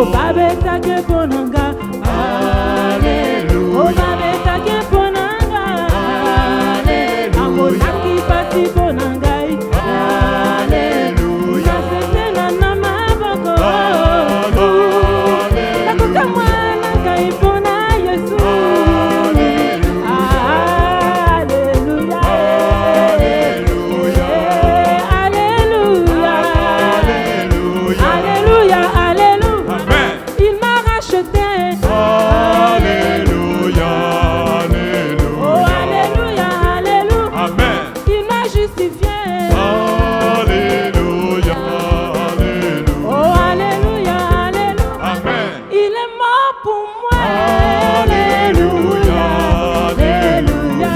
Oh, babeta ke ponanga. Alléluia. Oh, babeta ke ponanga. Alléluia. Amolaki pati ponanga. Alléluia. Setela na maboko. Alléluia. Takuta mwana kai pona Yesu. Alléluia. Alléluia. Alléluia. Alléluia. Alléluia. Amen. Il m'a racheté. Alléluia. Alléluia. Oh, alléluia, alléluia. Amen. Il m'a justifié. Alléluia. Alléluia. Oh, alléluia, alléluia. Amen. Il est mort pour moi. Alléluia. Alléluia.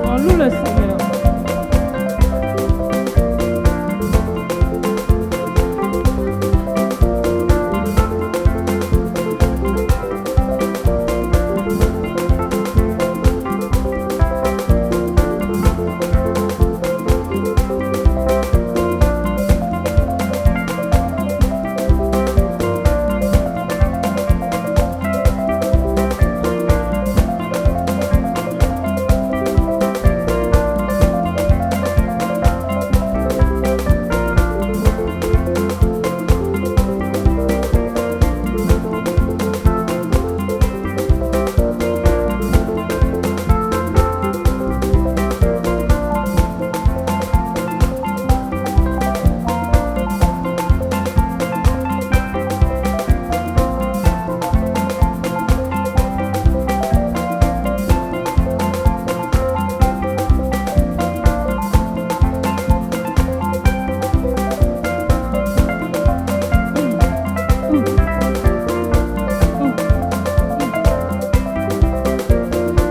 On loue le Seigneur.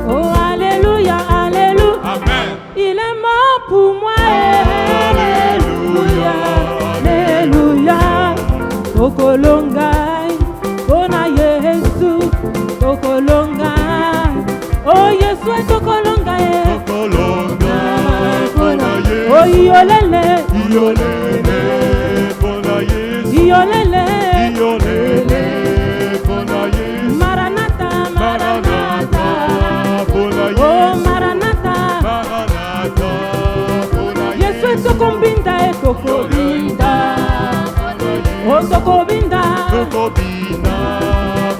Oh, alléluia, alléluia. Amen. Il est mort pour moi. Alléluia, alléluia. Tokolongai, ona Yesu, tokolongai. Oh, Yesu tokolongai. Tokolonga, bona Yesu. Oh, iolele, Iolele, bona Yesu. iolele. Iolele, bona Yesu. Maranatha, Maranatha, Maranatha. bona Oh, Yesu. Maranatha. Maranatha, bona Yesu Yesu. tokombinda, tokobinda. Oh, tokobinda. Tokobina,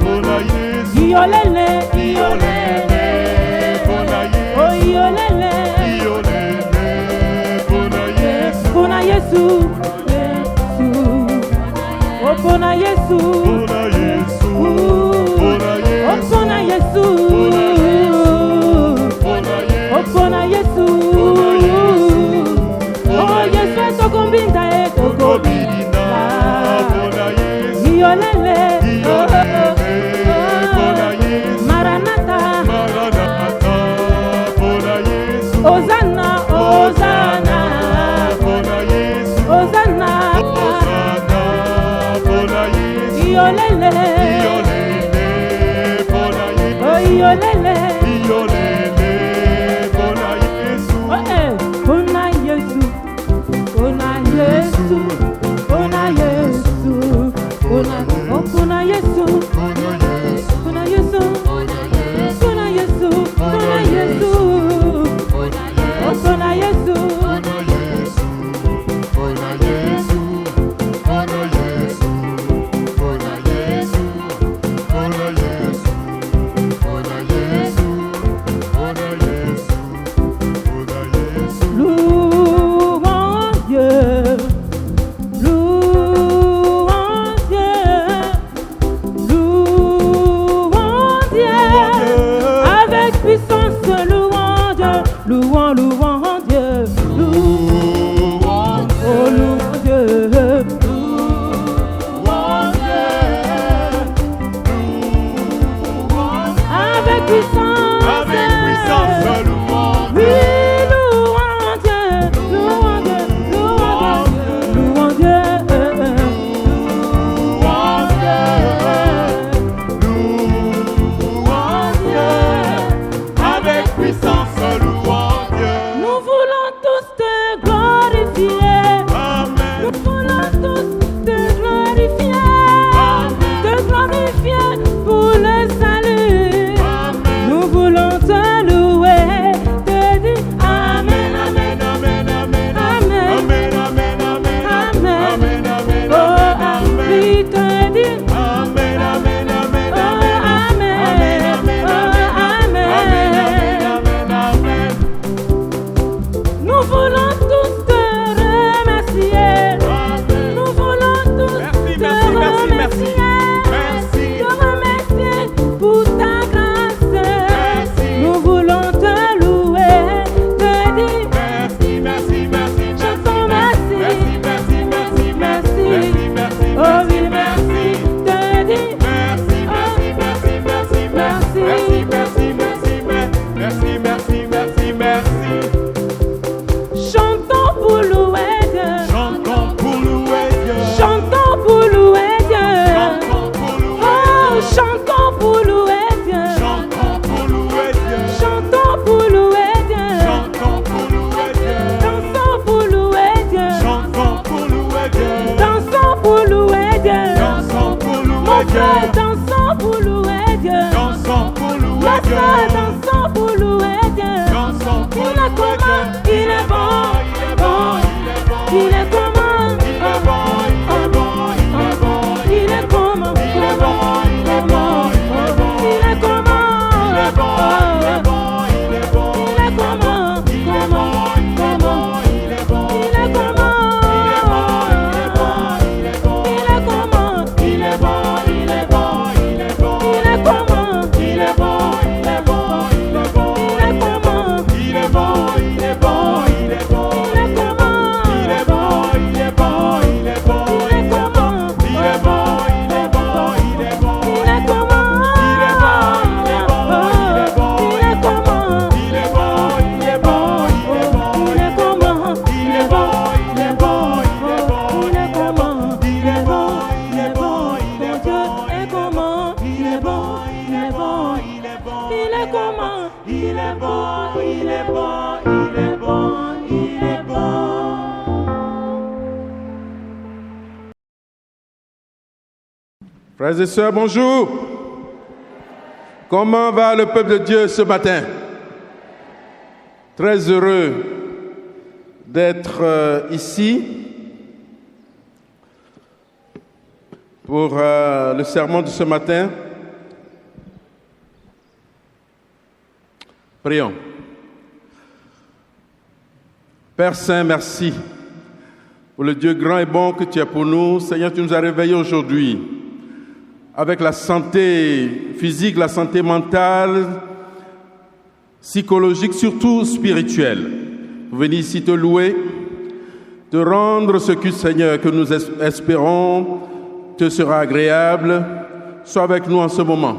bona Yesu. Iolele, Iolele, bona Yesu. oh, iolele. Iolele, bona Yesu. Pona Yesu, Yesu. Oh, pona Yesu. Bona Yesu. Bona Oh, Yesu. pona Yesu. Bona Yesu. Oh, pona Yesu. Oh, Yesu tokombinda, Tokobina, bona Yesu. Iolele, Iolele, bona Yesu. Maranatha. Maranatha, bona Yesu. Hosanna, Hosanna, Bona Yesu. Hosanna. Hosanna, bona Yesu. Iolele, Iolele, bona Yesu. oh, iolele. Iolele, bona Yesu. Oh, pona Yesu, pona Yesu, pona Yesu, pona, oh, pona Yesu, Bona Yesu. pona Yesu, pona Yesu, pona Yesu, oh, pona Yesu, Bona Yesu. Bona Yesu. Bona Yesu. Bona Yesu. Bona Yesu. Bona Yesu. Bona Yesu. Bona Yesu. louons Dieu, louons Dieu, louons Dieu, avec puissance louons Dieu, louons Dieu, Louons oh, louons Dieu, avec puissance, avec puissance, louons oui, louons Dieu, louons Dieu, louons Dieu, louons Dieu, louons Dieu. est comment, il est bon, bon. Il est comment, il est bon, il est bon, il est bon. Il est comment, il est bon, il est bon, il est comment, il est bon, il est bon, il est bon. Il est comment, comment, comment, il est bon, il est comment, il est bon, il est bon, il est comment, il est bon, il est bon, il est bon. Il est comment, il est bon, il est bon, il est bon. Il est comment, il est bon, il est bon, il est bon. Il est comment, il est bon, il est bon, il est bon. Il est comment, il est bon, il est bon, il est bon. Il est comment, il est bon, il est bon, il est bon. Il est comment, il est bon, il est bon, il est bon. Il est comment, il est bon, il est bon, il est bon. Il est comment, il est bon, il est bon, il est bon. Dieu est comment, il est bon, il est bon, il est bon. Il est comment, il est bon, il est bon, il est bon, il est bon. Frères et sœurs, bonjour. Comment va le peuple de Dieu ce matin? Très heureux d'être ici pour le sermon de ce matin. Prions. Père Saint, merci pour le Dieu grand et bon que tu es pour nous. Seigneur, tu nous as réveillés aujourd'hui avec la santé physique, la santé mentale, psychologique, surtout spirituelle. Pour venir ici te louer, te rendre ce que, Seigneur, que nous espérons te sera agréable. Sois avec nous en ce moment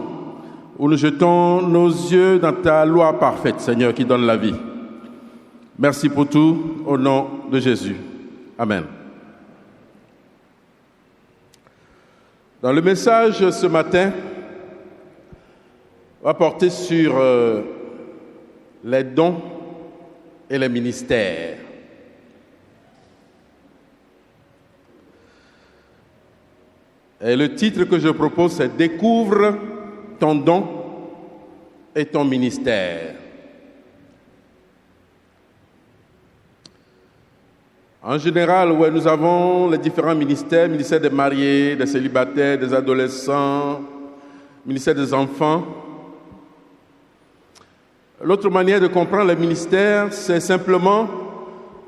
où nous jetons nos yeux dans ta loi parfaite, Seigneur, qui donne la vie. Merci pour tout, au nom de Jésus. Amen. Dans le message ce matin, on va porter sur les dons et les ministères. Et le titre que je propose, c'est « Découvre ton don et ton ministère ». En général, ouais, nous avons les différents ministères, ministère des mariés, des célibataires, des adolescents, ministère des enfants. L'autre manière de comprendre les ministères, c'est simplement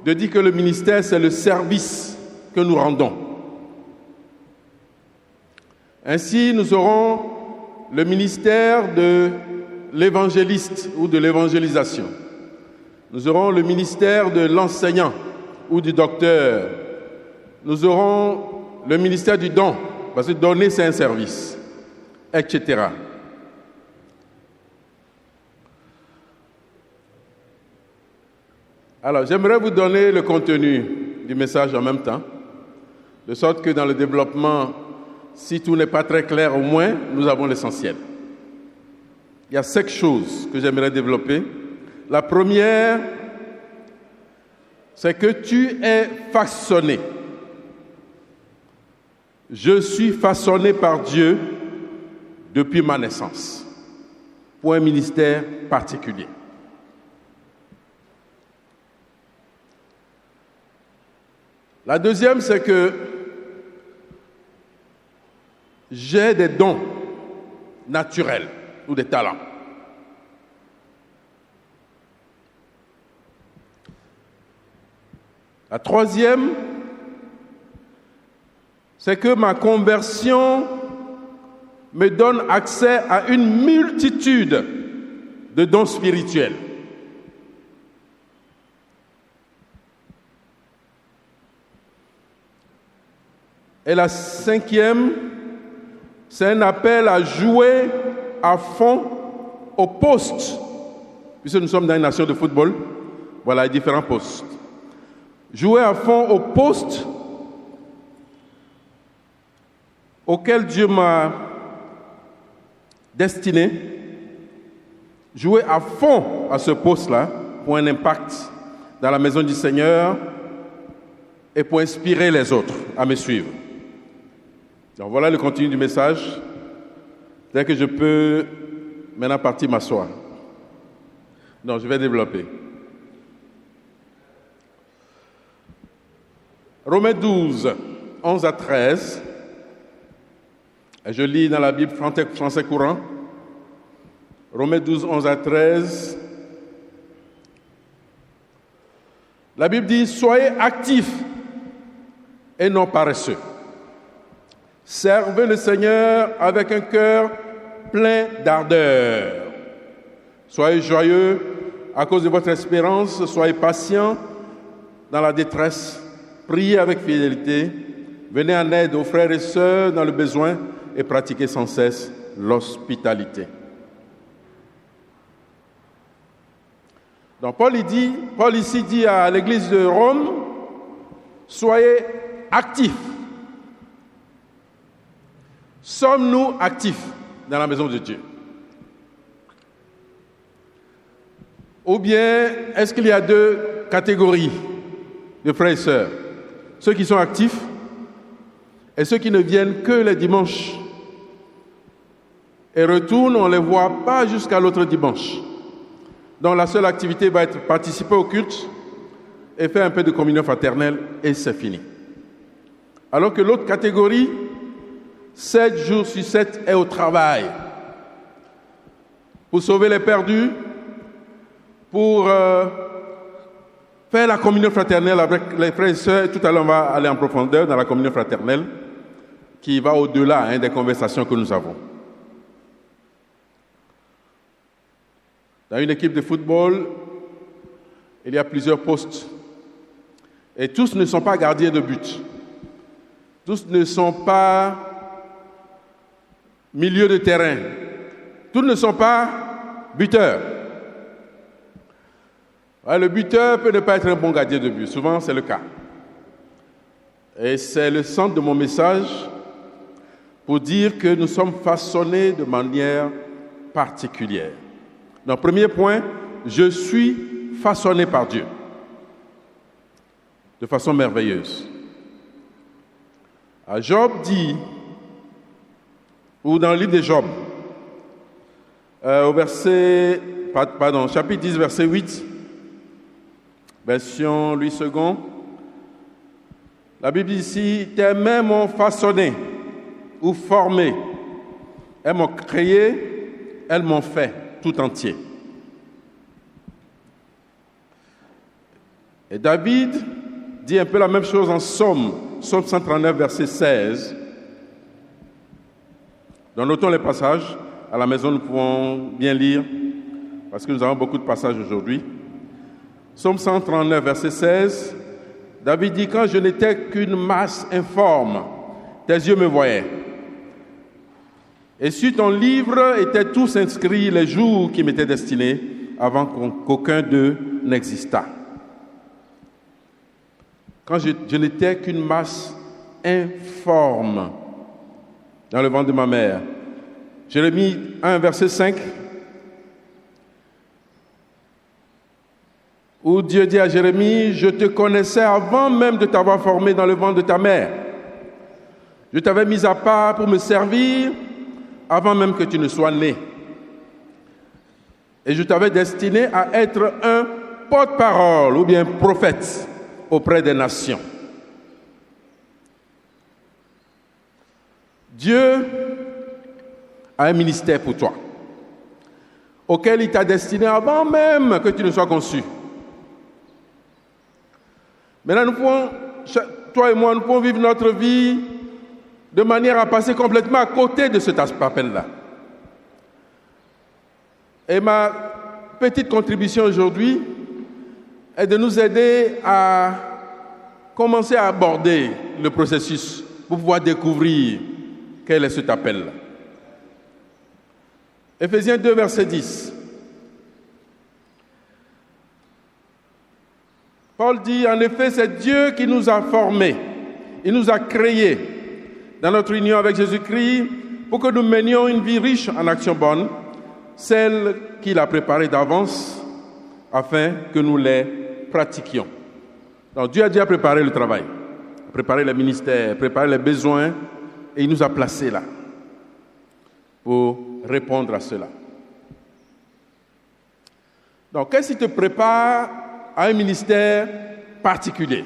de dire que le ministère, c'est le service que nous rendons. Ainsi, nous aurons le ministère de l'évangéliste ou de l'évangélisation. Nous aurons le ministère de l'enseignant ou du docteur. Nous aurons le ministère du don, parce que donner, c'est un service, etc. Alors, j'aimerais vous donner le contenu du message en même temps, de sorte que dans le développement, si tout n'est pas très clair, au moins, nous avons l'essentiel. Il y a 5 choses que j'aimerais développer. La première, c'est que tu es façonné. Je suis façonné par Dieu depuis ma naissance pour un ministère particulier. La deuxième, c'est que j'ai des dons naturels ou des talents. La troisième, c'est que ma conversion me donne accès à une multitude de dons spirituels. Et la cinquième, c'est un appel à jouer à fond au poste. Puisque nous sommes dans une nation de football, voilà les différents postes. Jouer à fond au poste auquel Dieu m'a destiné. Jouer à fond à ce poste-là pour un impact dans la maison du Seigneur et pour inspirer les autres à me suivre. Donc voilà le contenu du message. Dès que je peux maintenant partir m'asseoir. Non, je vais développer. Romains 12, 11 à 13. Et je lis dans la Bible français courant. Romains 12, 11 à 13. La Bible dit « Soyez actifs et non paresseux. Servez le Seigneur avec un cœur plein d'ardeur. Soyez joyeux à cause de votre espérance. Soyez patients dans la détresse. Priez avec fidélité. Venez en aide aux frères et sœurs dans le besoin et pratiquez sans cesse l'hospitalité. » Donc Paul ici dit à l'église de Rome, soyez actifs. Sommes-nous actifs dans la maison de Dieu? Ou bien est-ce qu'il y a deux catégories de frères et sœurs? Ceux qui sont actifs et ceux qui ne viennent que les dimanches et retournent, on ne les voit pas jusqu'à l'autre dimanche. Donc la seule activité va être participer au culte et faire un peu de communion fraternelle et c'est fini. Alors que l'autre catégorie, 7 jours sur 7 est au travail pour sauver les perdus, pour faire la communion fraternelle avec les frères et sœurs. Tout à l'heure, on va aller en profondeur dans la communion fraternelle qui va au-delà des conversations que nous avons. Dans une équipe de football, il y a plusieurs postes. Et tous ne sont pas gardiens de but. Tous ne sont pas milieu de terrain. Tous ne sont pas buteurs. Le buteur peut ne pas être un bon gardien de but. Souvent, c'est le cas. Et c'est le centre de mon message pour dire que nous sommes façonnés de manière particulière. Donc, premier point, je suis façonné par Dieu de façon merveilleuse. Job dit, ou dans le livre de Job, chapitre 10, verset 8, version Louis II, la Bible dit ici, tes mains m'ont façonné ou formé, elles m'ont créé, elles m'ont fait tout entier. Et David dit un peu la même chose en Somme 139, verset 16. Donc notons les passages. À la maison, nous pouvons bien lire, parce que nous avons beaucoup de passages aujourd'hui. Somme 139, verset 16. David dit, quand je n'étais qu'une masse informe, tes yeux me voyaient. Et sur ton livre étaient tous inscrits les jours qui m'étaient destinés avant qu'aucun d'eux n'existât. Quand je n'étais qu'une masse informe dans le ventre de ma mère. Jérémie 1, verset 5, où Dieu dit à Jérémie, je te connaissais avant même de t'avoir formé dans le ventre de ta mère. Je t'avais mis à part pour me servir avant même que tu ne sois né. Et je t'avais destiné à être un porte-parole ou bien prophète auprès des nations. Dieu a un ministère pour toi, auquel il t'a destiné avant même que tu ne sois conçu. Maintenant, nous pouvons, toi et moi, nous pouvons vivre notre vie de manière à passer complètement à côté de cet appel-là. Et ma petite contribution aujourd'hui est de nous aider à commencer à aborder le processus pour pouvoir découvrir quel est cet appel-là. Éphésiens 2, verset 10. Paul dit, en effet, c'est Dieu qui nous a formés, il nous a créés dans notre union avec Jésus-Christ pour que nous menions une vie riche en actions bonnes, celles qu'il a préparées d'avance afin que nous les pratiquions. Donc Dieu a déjà préparé le travail, préparé le ministère, préparé les besoins et il nous a placés là pour répondre à cela. Donc qu'est-ce qui te prépare à un ministère particulier?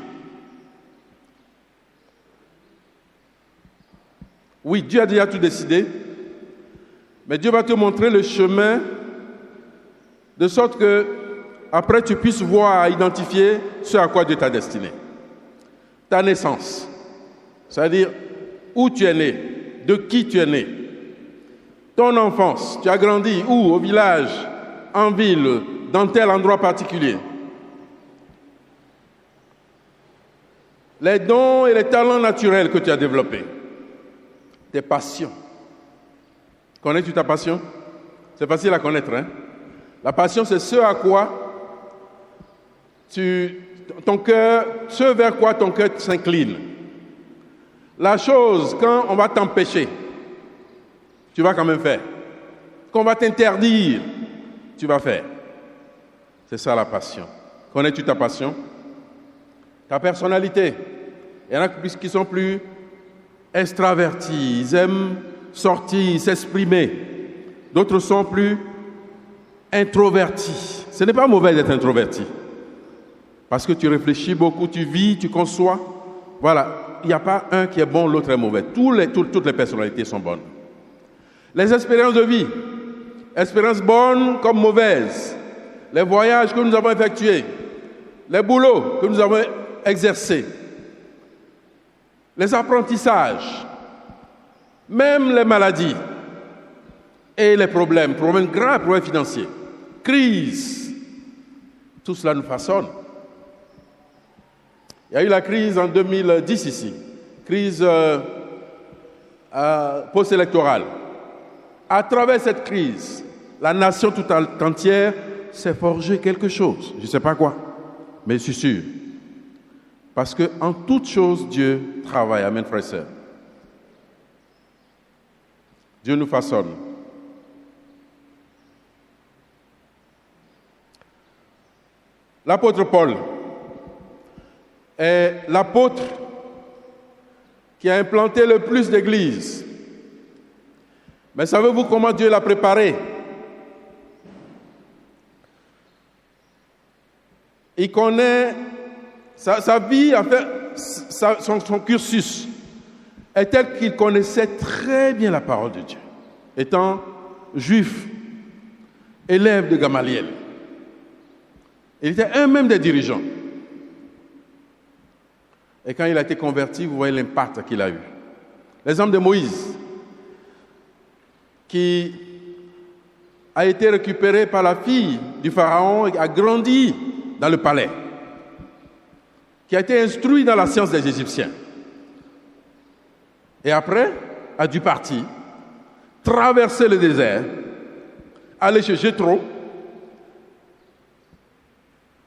Oui, Dieu a déjà tout décidé, mais Dieu va te montrer le chemin de sorte que après tu puisses voir, identifier ce à quoi Dieu t'a destiné. Ta naissance, c'est-à-dire où tu es né, de qui tu es né. Ton enfance, tu as grandi où? Au village, en ville, dans tel endroit particulier. Les dons et les talents naturels que tu as développés. Tes passions. Connais-tu ta passion? C'est facile à connaître, hein? La passion, c'est ce à quoi ton cœur, ce vers quoi ton cœur s'incline. La chose, quand on va t'empêcher, tu vas quand même faire. Quand on va t'interdire, tu vas faire. C'est ça la passion. Connais-tu ta passion? Ta personnalité. Il y en a qui sont plus extravertis, ils aiment sortir, s'exprimer. D'autres sont plus introvertis. Ce n'est pas mauvais d'être introverti. Parce que tu réfléchis beaucoup, tu vis, tu conçois. Voilà, il n'y a pas un qui est bon, l'autre est mauvais. Toutes les personnalités sont bonnes. Les expériences de vie, expériences bonnes comme mauvaises, les voyages que nous avons effectués, les boulots que nous avons exercés, les apprentissages, même les maladies et les problèmes graves, problèmes financiers, crises, tout cela nous façonne. Il y a eu la crise en 2010 ici, crise post-électorale. À travers cette crise, la nation tout entière s'est forgée quelque chose. Je ne sais pas quoi, mais je suis sûr. Parce qu'en toute chose, Dieu travaille. Amen, frères et sœurs. Dieu nous façonne. L'apôtre Paul est l'apôtre qui a implanté le plus d'églises. Mais savez-vous comment Dieu l'a préparé? Il connaît sa vie, en fait, son cursus est tel qu'il connaissait très bien la parole de Dieu. Étant juif, élève de Gamaliel, il était un même des dirigeants. Et quand il a été converti, vous voyez l'impact qu'il a eu. L'exemple de Moïse, qui a été récupéré par la fille du Pharaon et a grandi dans le palais, qui a été instruit dans la science des Égyptiens. Et après, a dû partir, traverser le désert, aller chez Jéthro,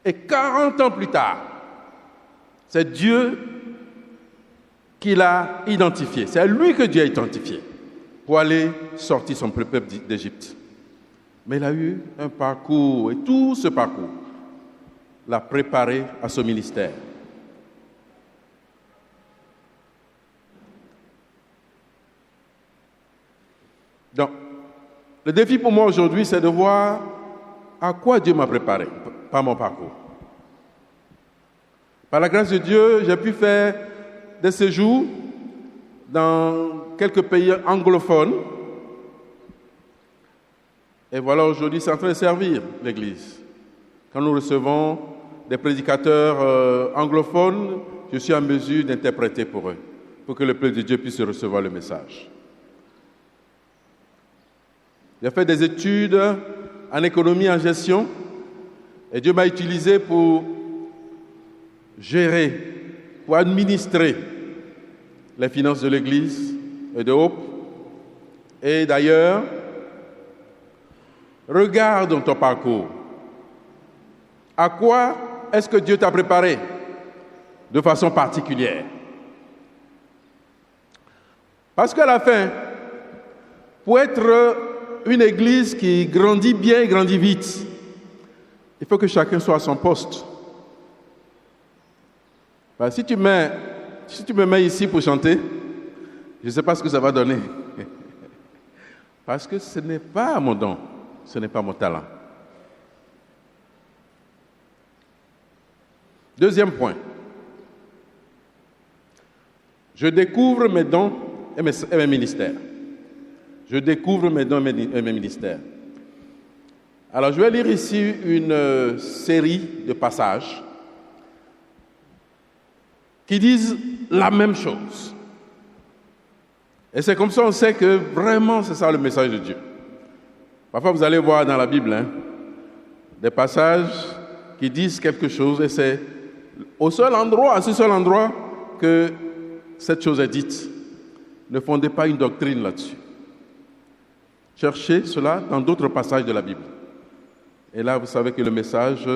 et 40 ans plus tard, c'est Dieu qui l'a identifié. C'est à lui que Dieu a identifié pour aller sortir son peuple d'Égypte. Mais il a eu un parcours, et tout ce parcours l'a préparé à ce ministère. Donc, le défi pour moi aujourd'hui, c'est de voir à quoi Dieu m'a préparé par mon parcours. Par la grâce de Dieu, j'ai pu faire des séjours dans quelques pays anglophones. Et voilà, aujourd'hui, c'est en train de servir l'Église. Quand nous recevons des prédicateurs anglophones, je suis en mesure d'interpréter pour eux, pour que le peuple de Dieu puisse recevoir le message. J'ai fait des études en économie, en gestion, et Dieu m'a utilisé pour gérer, pour administrer les finances de l'Église et de Hope. Et d'ailleurs, regarde dans ton parcours. À quoi est-ce que Dieu t'a préparé de façon particulière? Parce qu'à la fin, pour être une église qui grandit bien et grandit vite, il faut que chacun soit à son poste. Ben, si tu me mets ici pour chanter, je ne sais pas ce que ça va donner. Parce que ce n'est pas mon don, ce n'est pas mon talent. Deuxième point. Je découvre mes dons et mes ministères. Je découvre mes dons et mes ministères. Alors, je vais lire ici une série de passages qui disent la même chose. Et c'est comme ça qu'on sait que vraiment c'est ça le message de Dieu. Parfois, vous allez voir dans la Bible des passages qui disent quelque chose et c'est à ce seul endroit que cette chose est dite. Ne fondez pas une doctrine là-dessus. Cherchez cela dans d'autres passages de la Bible. Et là, vous savez que le message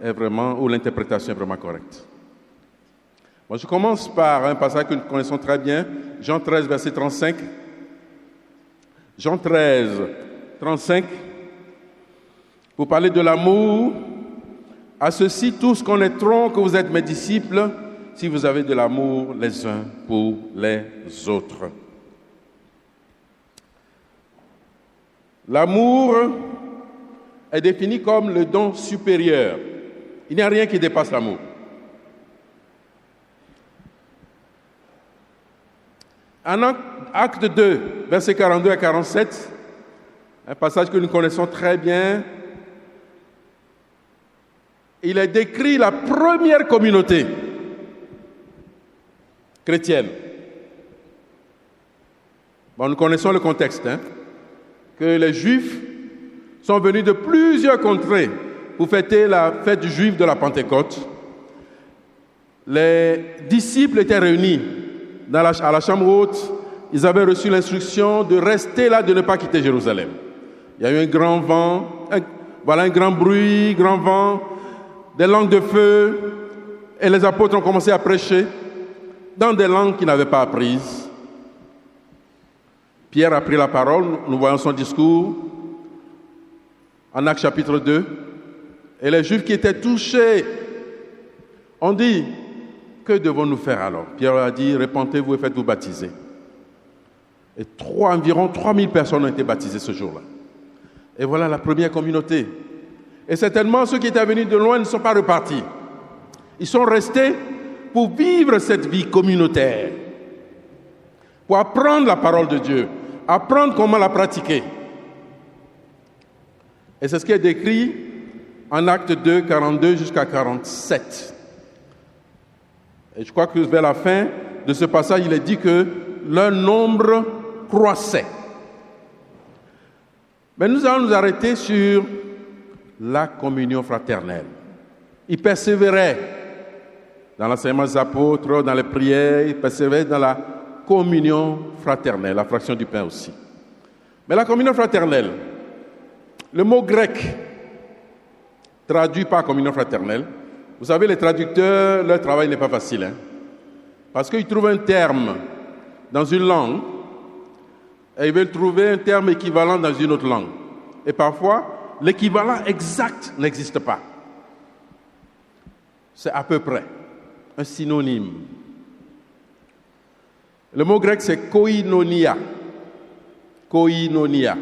est vraiment, ou l'interprétation est vraiment correcte. Moi, je commence par un passage que nous connaissons très bien, Jean 13, verset 35. Jean 13, 35. Pour parler de l'amour, à ceux-ci tous connaîtront que vous êtes mes disciples, si vous avez de l'amour les uns pour les autres. L'amour est défini comme le don supérieur. Il n'y a rien qui dépasse l'amour. En Acte 2, versets 42 à 47, un passage que nous connaissons très bien, il est décrit la première communauté chrétienne. Bon, nous connaissons le contexte, que les Juifs sont venus de plusieurs contrées pour fêter la fête du Juif de la Pentecôte. Les disciples étaient réunis à la chambre haute. Ils avaient reçu l'instruction de rester là, de ne pas quitter Jérusalem. Il y a eu un grand vent, un grand bruit, grand vent, des langues de feu, et les apôtres ont commencé à prêcher dans des langues qu'ils n'avaient pas apprises. Pierre a pris la parole, nous voyons son discours en Actes chapitre 2, et les Juifs qui étaient touchés ont dit, que devons-nous faire alors? Pierre a dit, repentez-vous et faites-vous baptiser. Et environ 3000 personnes ont été baptisées ce jour-là. Et voilà la première communauté. Et certainement, ceux qui étaient venus de loin ne sont pas repartis. Ils sont restés pour vivre cette vie communautaire, pour apprendre la parole de Dieu, apprendre comment la pratiquer. Et c'est ce qui est décrit en Acte 2, 42 jusqu'à 47. Et je crois que vers la fin de ce passage, il est dit que leur nombre croissait. Mais nous allons nous arrêter sur la communion fraternelle. Ils persévéraient dans l'enseignement des apôtres, dans les prières, ils persévéraient dans la communion fraternelle, la fraction du pain aussi. Mais la communion fraternelle, le mot grec traduit par communion fraternelle, vous savez, les traducteurs, leur travail n'est pas facile, parce qu'ils trouvent un terme dans une langue et ils veulent trouver un terme équivalent dans une autre langue. Et parfois, l'équivalent exact n'existe pas. C'est à peu près un synonyme. Le mot grec, c'est koinonia. Koinonia.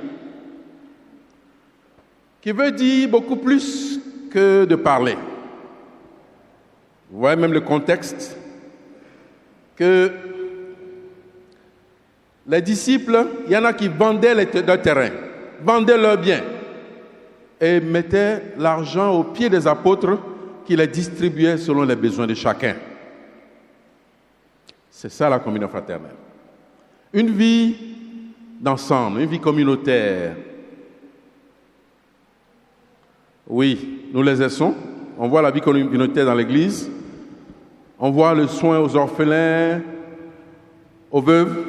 Qui veut dire beaucoup plus que de parler. Vous voyez même le contexte, que les disciples, il y en a qui vendaient leur terrain, vendaient leurs biens et mettaient l'argent aux pieds des apôtres qui les distribuaient selon les besoins de chacun. C'est ça la communion fraternelle. Une vie d'ensemble, une vie communautaire. Oui, nous les laissons. On voit la vie communautaire dans l'Église. On voit le soin aux orphelins, aux veuves.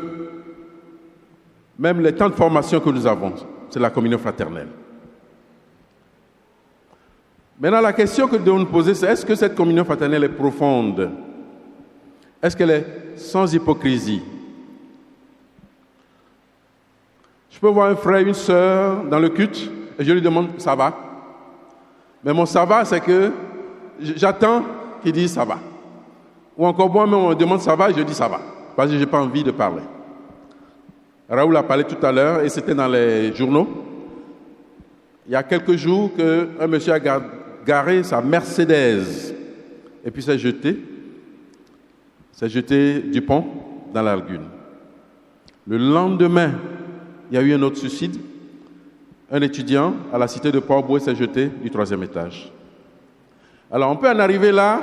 Même les temps de formation que nous avons, c'est la communion fraternelle. Maintenant, la question que nous devons nous poser, c'est est-ce que cette communion fraternelle est profonde? Est-ce qu'elle est sans hypocrisie? Je peux voir un frère, une sœur dans le culte et je lui demande « ça va ?» Mais mon « ça va », c'est que j'attends qu'il dise « ça va ». Ou encore moi-même, on me demande « ça va » et je dis « ça va », parce que je n'ai pas envie de parler. Raoul a parlé tout à l'heure et c'était dans les journaux. Il y a quelques jours qu'un monsieur a garé sa Mercedes et puis s'est jeté du pont dans la lagune. Le lendemain, il y a eu un autre suicide. Un étudiant à la cité de Port-Bouet s'est jeté du 3e étage. Alors, on peut en arriver là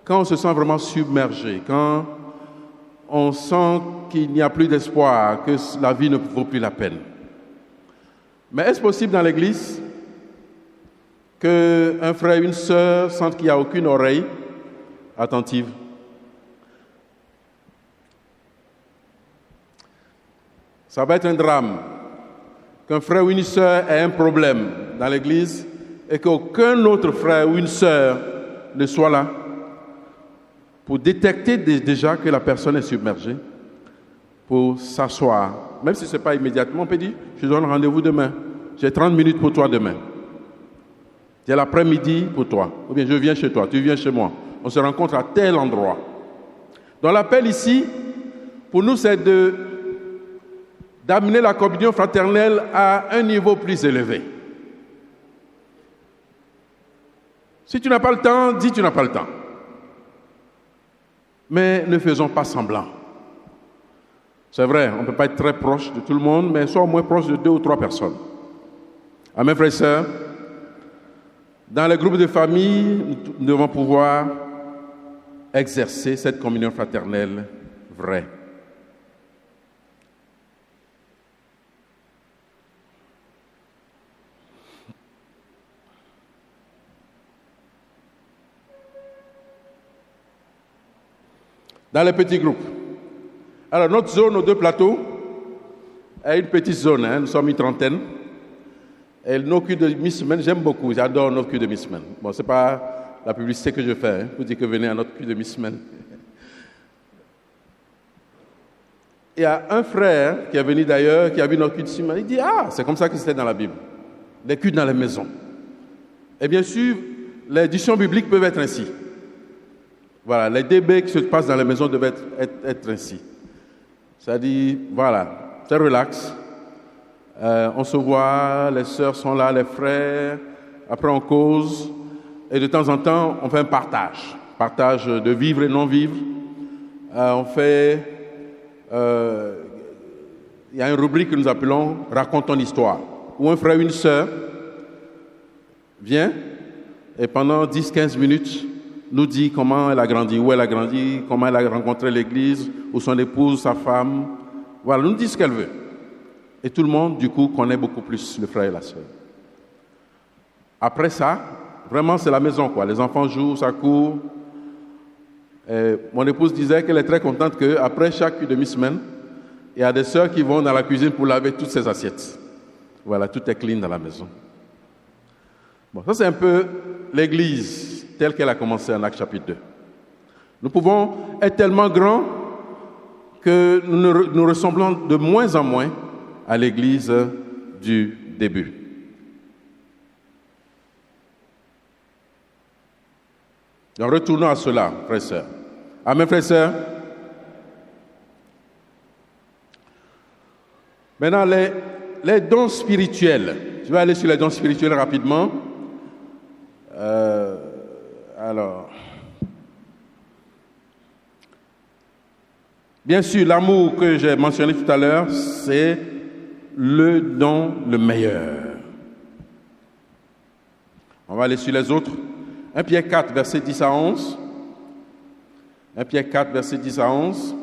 quand on se sent vraiment submergé, quand on sent qu'il n'y a plus d'espoir, que la vie ne vaut plus la peine. Mais est-ce possible dans l'Église qu'un frère et une sœur sentent qu'il n'y a aucune oreille attentive? Ça va être un drame qu'un frère ou une sœur ait un problème dans l'Église et qu'aucun autre frère ou une sœur ne soit là pour détecter déjà que la personne est submergée, pour s'asseoir. Même si ce n'est pas immédiatement, on peut dire, je donne rendez-vous demain. J'ai 30 minutes pour toi demain. J'ai l'après-midi pour toi. Ou bien je viens chez toi, tu viens chez moi. On se rencontre à tel endroit. Donc l'appel ici, pour nous, c'est d'amener la communion fraternelle à un niveau plus élevé. Si tu n'as pas le temps, dis tu n'as pas le temps. Mais ne faisons pas semblant. C'est vrai, on ne peut pas être très proche de tout le monde, mais soit au moins proche de 2 ou 3 personnes. Amen, frères et sœurs. Dans les groupes de famille, nous devons pouvoir exercer cette communion fraternelle vraie. Dans les petits groupes. Alors, notre zone aux 2 plateaux est une petite zone, nous sommes une trentaine. Et nos culs de mi-semaine, j'aime beaucoup, j'adore nos culs de mi-semaine. Bon, ce n'est pas la publicité que je fais, pour dire que venez à notre cul de mi-semaine. Il y a un frère qui est venu d'ailleurs, qui a vu notre cul de mi-semaine, il dit, c'est comme ça que c'était dans la Bible, les culs dans les maisons. Et bien sûr, les éditions bibliques peuvent être ainsi. Voilà, les débats qui se passent dans les maisons devaient être ainsi. C'est-à-dire, voilà, c'est relax. On se voit, les sœurs sont là, les frères, après on cause, et de temps en temps, on fait un partage de vivre et non vivre. On fait, il y a une rubrique que nous appelons « Raconte ton histoire », où un frère ou une sœur vient, et pendant 10-15 minutes, nous dit comment elle a grandi, où elle a grandi, comment elle a rencontré l'église, où son épouse, sa femme. Voilà, nous dit ce qu'elle veut. Et tout le monde, du coup, connaît beaucoup plus le frère et la sœur. Après ça, vraiment, c'est la maison, quoi. Les enfants jouent, ça court. Et mon épouse disait qu'elle est très contente qu'après chaque demi-semaine, il y a des sœurs qui vont dans la cuisine pour laver toutes ces assiettes. Voilà, tout est clean dans la maison. Bon, ça, c'est un peu l'église telle qu'elle a commencé en Actes chapitre 2. Nous pouvons être tellement grands que nous ressemblons de moins en moins à l'église du début. Donc retournons à cela, frères et sœurs. Amen, frères et sœurs. Maintenant, les dons spirituels. Je vais aller sur les dons spirituels rapidement. Alors, bien sûr, l'amour que j'ai mentionné tout à l'heure, c'est le don le meilleur. On va aller sur les autres. 1 Pierre 4, verset 10 à 11. 1 Pierre 4, verset 10 à 11.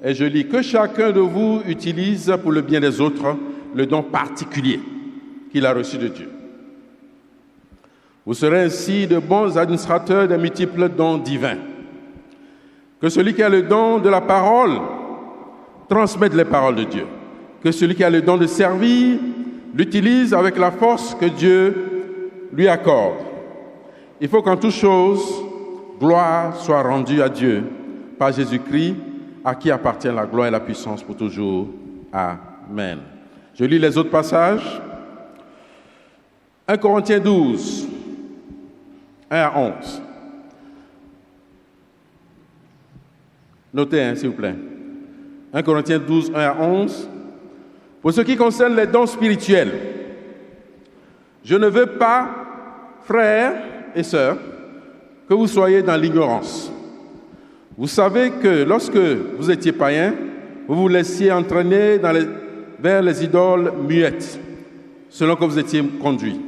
Et je lis, que chacun de vous utilise pour le bien des autres le don particulier qu'il a reçu de Dieu. Vous serez ainsi de bons administrateurs des multiples dons divins. Que celui qui a le don de la parole transmette les paroles de Dieu. Que celui qui a le don de servir l'utilise avec la force que Dieu lui accorde. Il faut qu'en toute chose, gloire soit rendue à Dieu par Jésus-Christ, à qui appartient la gloire et la puissance pour toujours. Amen. Je lis les autres passages. 1 Corinthiens 12. 1 à 11. Notez, s'il vous plaît. 1 Corinthiens 12, 1 à 11. Pour ce qui concerne les dons spirituels, je ne veux pas, frères et sœurs, que vous soyez dans l'ignorance. Vous savez que lorsque vous étiez païens, vous vous laissiez entraîner vers les idoles muettes, selon que vous étiez conduits.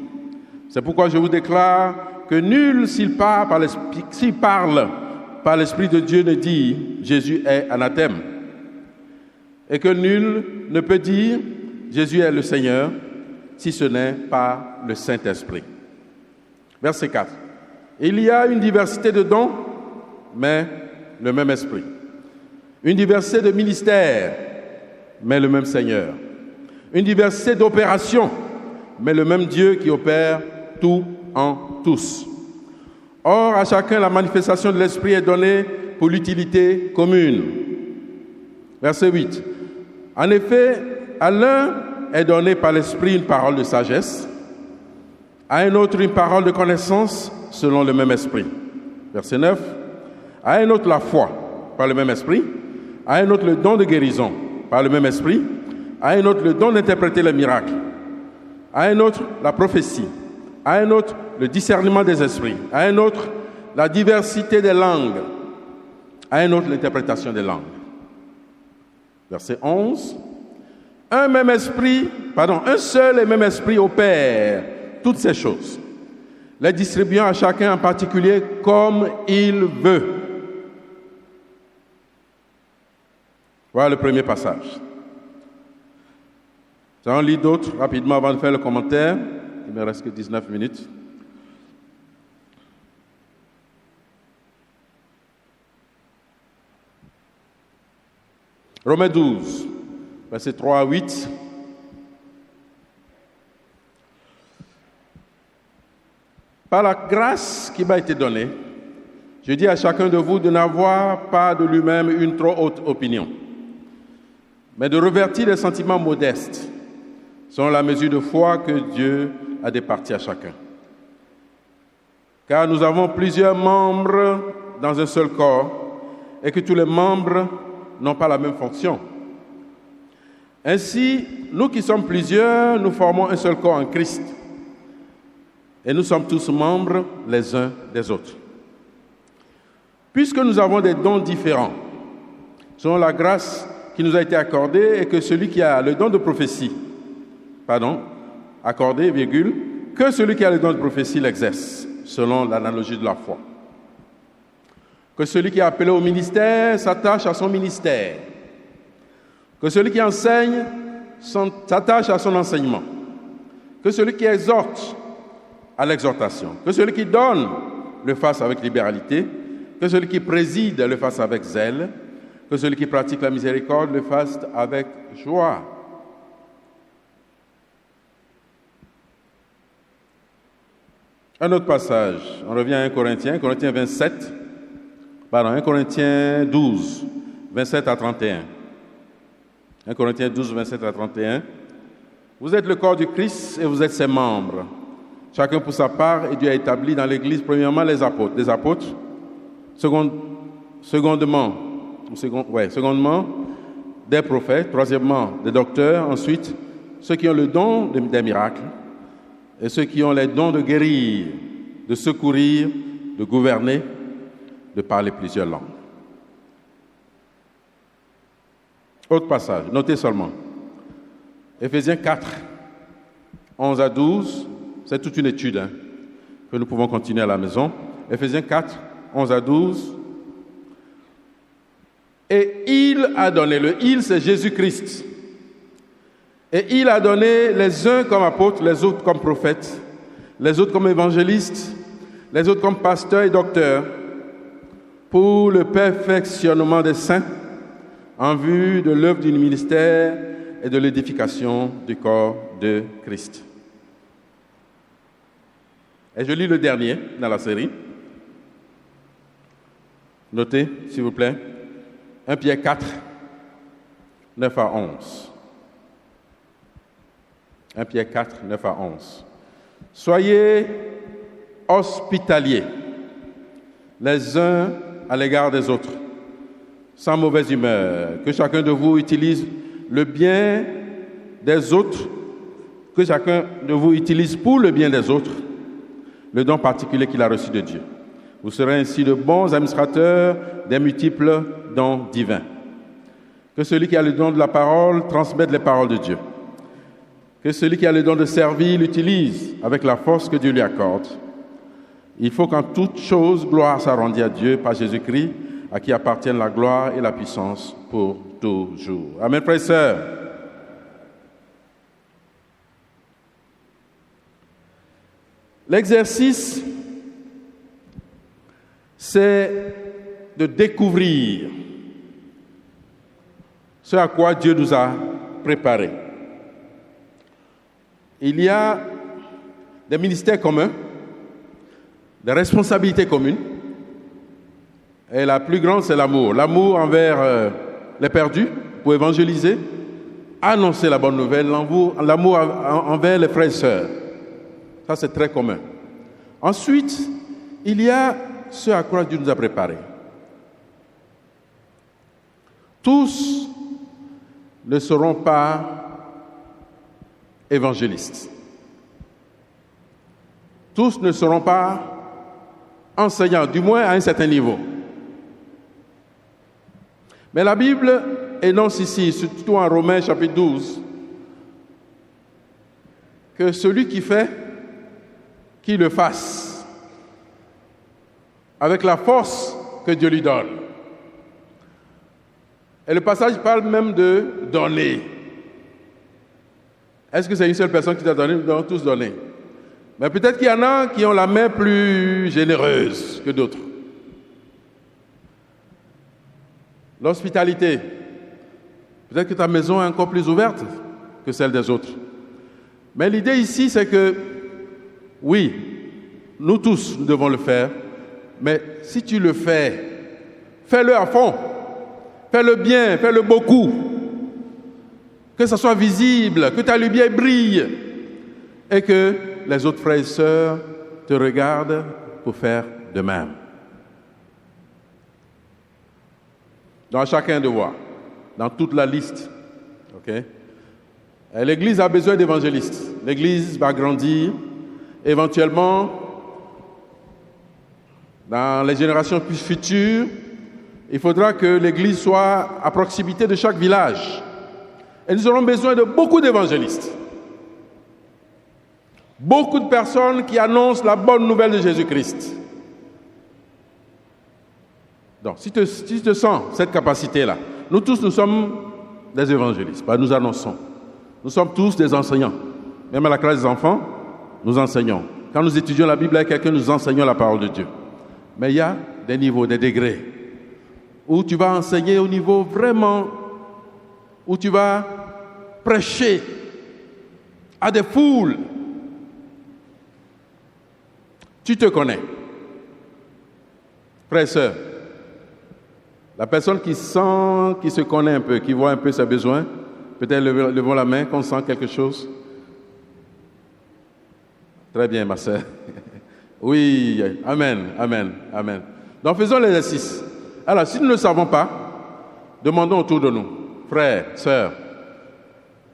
C'est pourquoi je vous déclare que nul, s'il parle par l'Esprit de Dieu, ne dit « Jésus est anathème ». Et que nul ne peut dire « Jésus est le Seigneur » si ce n'est par le Saint-Esprit. Verset 4. Il y a une diversité de dons, mais le même Esprit. Une diversité de ministères, mais le même Seigneur. Une diversité d'opérations, mais le même Dieu qui opère tout en tous. Or, à chacun, la manifestation de l'Esprit est donnée pour l'utilité commune. Verset 8. En effet, à l'un est donnée par l'Esprit une parole de sagesse, à un autre une parole de connaissance selon le même Esprit. Verset 9. À un autre la foi par le même Esprit, à un autre le don de guérison par le même Esprit, à un autre le don d'interpréter les miracles, à un autre la prophétie, à un autre le discernement des esprits, à un autre la diversité des langues, à un autre l'interprétation des langues. Verset 11. Un seul et même esprit opère toutes ces choses, les distribuant à chacun en particulier comme il veut. Voilà le premier passage. J'en lis d'autres rapidement avant de faire le commentaire. Il ne me reste que 19 minutes. Romains 12, versets 3 à 8. Par la grâce qui m'a été donnée, je dis à chacun de vous de n'avoir pas de lui-même une trop haute opinion, mais de revertir les sentiments modestes, selon la mesure de foi que Dieu a départie à chacun. Car nous avons plusieurs membres dans un seul corps, et que tous les membres n'ont pas la même fonction. Ainsi, nous qui sommes plusieurs, nous formons un seul corps en Christ, et nous sommes tous membres les uns des autres. Puisque nous avons des dons différents, selon la grâce qui nous a été accordée, et que celui qui a le don de prophétie, que celui qui a le don de prophétie l'exerce, selon l'analogie de la foi. Que celui qui est appelé au ministère s'attache à son ministère. Que celui qui enseigne s'attache à son enseignement. Que celui qui exhorte à l'exhortation. Que celui qui donne le fasse avec libéralité. Que celui qui préside le fasse avec zèle. Que celui qui pratique la miséricorde le fasse avec joie. Un autre passage, on revient à 1 Corinthiens 12, 27 à 31. 1 Corinthiens 12, 27 à 31. Vous êtes le corps du Christ et vous êtes ses membres. Chacun pour sa part, et Dieu a établi dans l'Église, premièrement, les apôtres, secondement, des prophètes, troisièmement, des docteurs, ensuite, ceux qui ont le don des miracles, et ceux qui ont les dons de guérir, de secourir, de gouverner, de parler plusieurs langues. Autre passage, notez seulement. Éphésiens 4, 11 à 12, c'est toute une étude que nous pouvons continuer à la maison. Éphésiens 4, 11 à 12. Et il a donné, le il c'est Jésus-Christ. Et il a donné les uns comme apôtres, les autres comme prophètes, les autres comme évangélistes, les autres comme pasteurs et docteurs, pour le perfectionnement des saints, en vue de l'œuvre du ministère et de l'édification du corps de Christ. Et je lis le dernier dans la série. Notez, s'il vous plaît, 1 Pierre 4, 9 à 11. 1 Pierre 4, 9 à 11. Soyez hospitaliers, les uns à l'égard des autres, sans mauvaise humeur, que chacun de vous utilise le bien des autres, que chacun de vous utilise pour le bien des autres, le don particulier qu'il a reçu de Dieu. Vous serez ainsi de bons administrateurs des multiples dons divins. Que celui qui a le don de la parole transmette les paroles de Dieu. Que celui qui a le don de servir l'utilise avec la force que Dieu lui accorde. Il faut qu'en toute chose, gloire soit rendue à Dieu par Jésus-Christ, à qui appartiennent la gloire et la puissance pour toujours. Amen, frères et sœurs. L'exercice, c'est de découvrir ce à quoi Dieu nous a préparés. Il y a des ministères communs, des responsabilités communes, et la plus grande, c'est l'amour. L'amour envers les perdus, pour évangéliser, annoncer la bonne nouvelle, l'amour envers les frères et sœurs. Ça, c'est très commun. Ensuite, il y a ce à quoi Dieu nous a préparés. Tous ne seront pas évangélistes. Tous ne seront pas enseignants, du moins à un certain niveau. Mais la Bible énonce ici, surtout en Romains chapitre 12, que celui qui fait, qu'il le fasse, avec la force que Dieu lui donne. Et le passage parle même de donner. Est-ce que c'est une seule personne qui t'a donné? Nous devons tous donner. Mais peut-être qu'il y en a qui ont la main plus généreuse que d'autres. L'hospitalité. Peut-être que ta maison est encore plus ouverte que celle des autres. Mais l'idée ici, c'est que, oui, nous tous, nous devons le faire. Mais si tu le fais, fais-le à fond. Fais-le bien, fais-le beaucoup. Que ça soit visible, que ta lumière brille. Et que les autres frères et sœurs te regardent pour faire de même. Dans chacun de voir, dans toute la liste. Okay? Et l'Église a besoin d'évangélistes. L'Église va grandir. Éventuellement, dans les générations plus futures, il faudra que l'Église soit à proximité de chaque village. Et nous aurons besoin de beaucoup d'évangélistes. Beaucoup de personnes qui annoncent la bonne nouvelle de Jésus-Christ. Donc, si tu te sens cette capacité-là, nous tous, nous sommes des évangélistes. Nous annonçons. Nous sommes tous des enseignants. Même à la classe des enfants, nous enseignons. Quand nous étudions la Bible avec quelqu'un, nous enseignons la parole de Dieu. Mais il y a des niveaux, des degrés, où tu vas enseigner au niveau vraiment, où tu vas prêcher à des foules. Tu te connais. Frères et sœurs, la personne qui sent, qui se connaît un peu, qui voit un peu ses besoins, peut-être levons la main, qu'on sent quelque chose. Très bien, ma sœur. Oui, amen, amen, amen. Donc faisons l'exercice. Alors, si nous ne le savons pas, demandons autour de nous, frères, sœurs,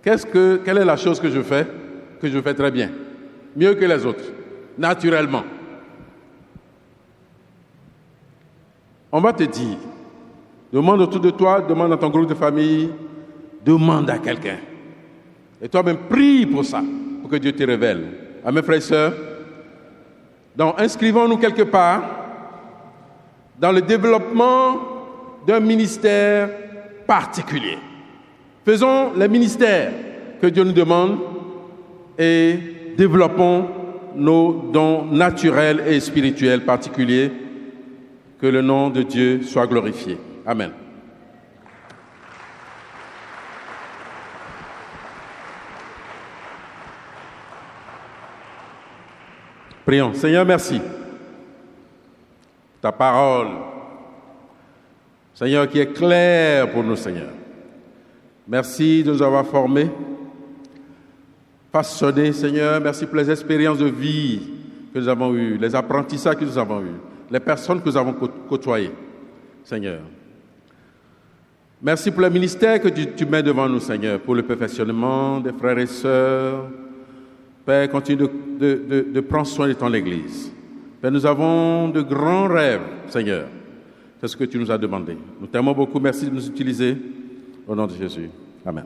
quelle est la chose que je fais très bien, mieux que les autres, naturellement. On va te dire, demande autour de toi, demande dans ton groupe de famille, demande à quelqu'un. Et toi-même, prie pour ça, pour que Dieu te révèle. Amen, frères et sœurs. Donc, inscrivons-nous quelque part dans le développement d'un ministère particulier. Faisons les ministères que Dieu nous demande et développons nos dons naturels et spirituels particuliers. Que le nom de Dieu soit glorifié. Amen. Prions. Seigneur, merci. Ta parole, Seigneur, qui est claire pour nous, Seigneur. Merci de nous avoir formés, façonnés, Seigneur. Merci pour les expériences de vie que nous avons eues, les apprentissages que nous avons eus, les personnes que nous avons côtoyées, Seigneur. Merci pour le ministère que tu mets devant nous, Seigneur, pour le perfectionnement des frères et sœurs. Père, continue de prendre soin de ton Église. Père, nous avons de grands rêves, Seigneur. C'est ce que tu nous as demandé. Nous t'aimons beaucoup. Merci de nous utiliser. Au nom de Jésus. Amen.